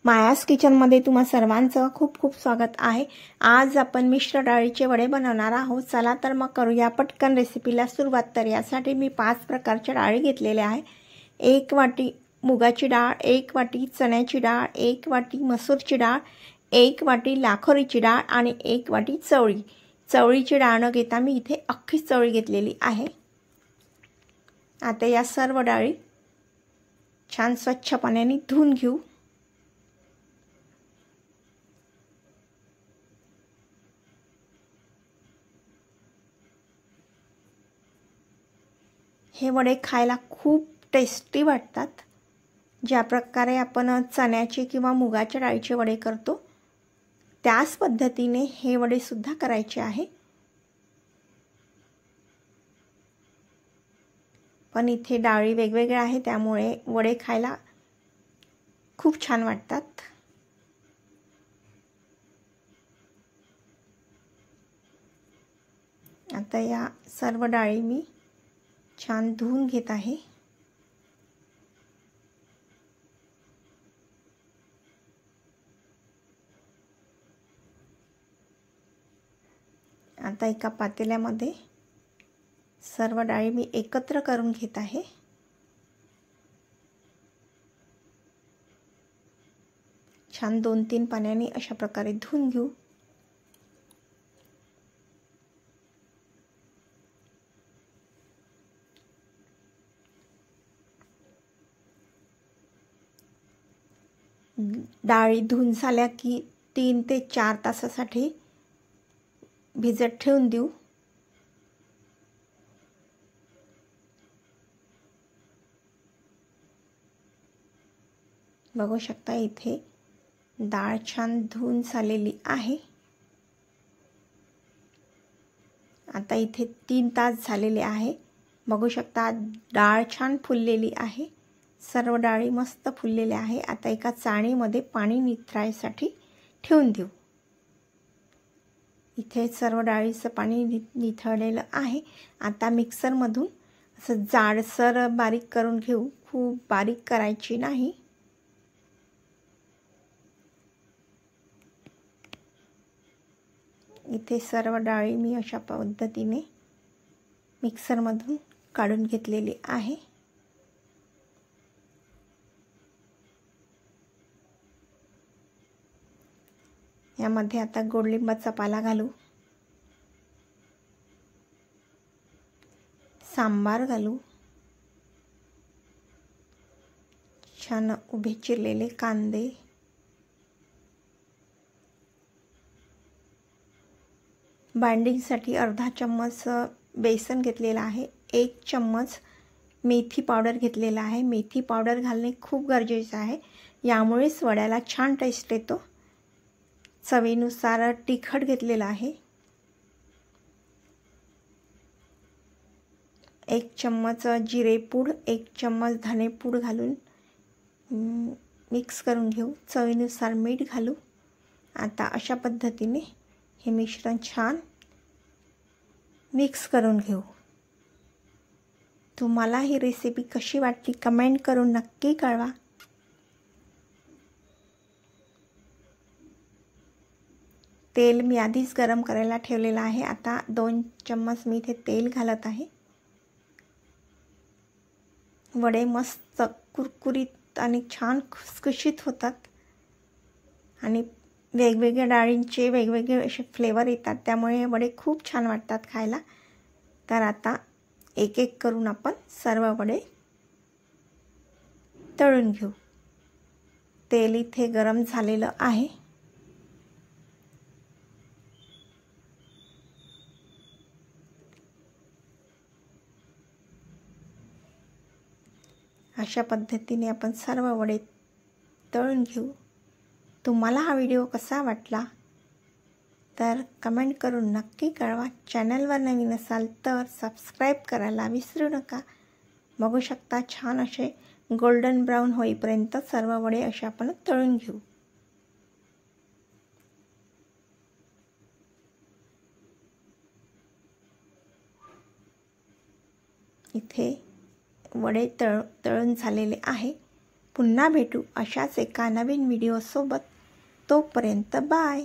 मायास किचनमध्ये तुम्हा सर्वांचं खूप खूप स्वागत आहे। आज आपण मिश्र डाळीचे वडे बनवणार आहोत। चला तर मग करूया पटकन रेसिपीला सुरुवात। तर यासाठी मी 5 प्रकारच्या डाळी घेतलेल्या आहे। 1 वाटी मुगाची डाळ, 1 वाटी चण्याची डाळ, 1 वाटी मसूरची डाळ, 1 वाटी लाखोरीची डाळ आणि 1 वाटी चवळी। चवळीची डाळ न घेता मी इथे अख्खी चवळी घेतलेली आहे। आता या सर्व डाळी छान स्वच्छ पाण्याने धुवून घेऊ। हे वडे खायला खूप टेस्टी वाटतात। ज्या प्रकारे आपण चण्याचे किंवा मुगाच्या डाळीचे वडे करतो त्याच पद्धतीने हे वडे सुद्धा करायचे आहे। पण इथे डाळी वेगवेगळ्या आहेत त्यामुळे वडे खायला खूप छान वाटतात। आता या सर्व डाळी मी छान धुवून घेत आहे। आता एका पातेल्यामध्ये सर्व डाळी मी एकत्र करून घेत आहे। छान 2-3 पाण्याने अशा प्रकारे धुवून घेऊ। डाळी धुवून झाल्या की 3 ते 4 तासासाठी भिजत ठेवून देऊ। बघू शकता इथे डाळ छान धुवून झालेली आहे। आता इथे 3 तास झालेले आहे। बघू शकता डाळ छान फुललेली आहे। सर्व डाळी मस्त फुललेल्या आहे। आता एका चाळणीमध्ये पाणी निथळायसाठी ठेवून देऊ। इथे सर्व डाळीचं पाणी निथळलेलं आहे। आता मिक्सरमधून असं जाडसर बारीक करून घेऊ। खूप बारीक करायची नाही। इथे सर्व डाळी मी अशा पद्धतीने मिक्सरमधून काढून घेतलेली आहे। यामध्ये आता गोडलिंबाचा पाला घालू, सांबार घालू, छान उभे चिरलेले कांदे, बाइंडिंगसाठी अर्धा चम्मच बेसन घेतलेला आहे। 1 चम्मच मेथी पावडर घेतलेला आहे। मेथी पावडर घालणे खूप गरजेचे आहे। यामुळेच वड्याला छान टेस्ट येतो। चवीनुसार तिखट घेतलेला आहे। 1 चम्मच जिरेपूड, 1 चम्मच धनेपूड घालून मिक्स करून घेऊ। चवीनुसार मीठ घालू। आता अशा पद्धतीने हे मिश्रण छान मिक्स करून घेऊ। तुम्हाला ही रेसिपी कशी वाटली कमेंट करून नक्की कळवा। तेल मी आधीच गरम करायला ठेवलेलं आहे। आता 2 चम्मच मी इथे तेल घालत आहे। वडे मस्त कुरकुरीत आणि छान खुसखुशीत होतात आणि वेगवेगळ्या डाळींचे वेगवेगळे असे फ्लेवर येतात त्यामुळे वडे खूप छान वाटतात खायला। तर आता एक एक करून आपण सर्व वडे तळून घेऊ। तेल इथे गरम झालेलं आहे। अशा पद्धतीने आपण सर्व वडे तळून घेऊ। तुम्हाला हा व्हिडिओ कसा वाटला तर कमेंट करून नक्की कळवा। चॅनलवर नवीन असाल तर सबस्क्राईब करायला विसरू नका। बघू शकता छान असे गोल्डन ब्राउन होईपर्यंत सर्व वडे असे आपण तळून घेऊ। इथे वडे तळून झालेले आहे। पुन्हा भेटू अशाच एका नवीन व्हिडिओसोबत. तोपर्यंत बाय.